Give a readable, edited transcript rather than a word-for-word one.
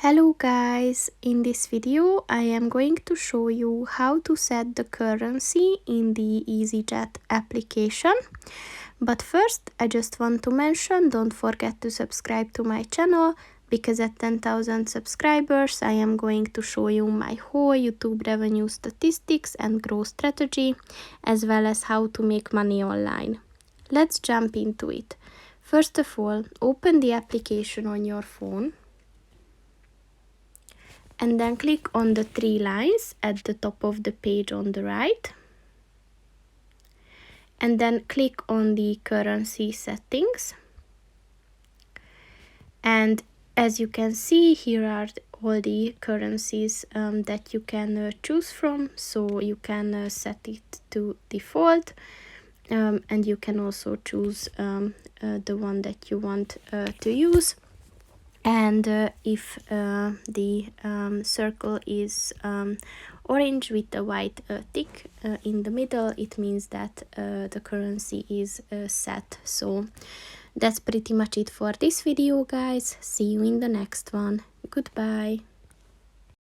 Hello guys, in this video I am going to show you how to set the currency in the EasyJet application. But first I just want to mention, don't forget to subscribe to my channel, because at 10,000 subscribers I am going to show you my whole YouTube revenue statistics and growth strategy, as well as how to make money online. Let's jump into it. First of all, open the application on your phone. And then click on the three lines at the top of the page on the right. And then click on the currency settings. And as you can see, here are all the currencies that you can choose from. So you can set it to default. And you can also choose the one that you want to use. And if the circle is orange with a white tick in the middle, it means that the currency is set. So that's pretty much it for this video, guys. See you in the next one. Goodbye.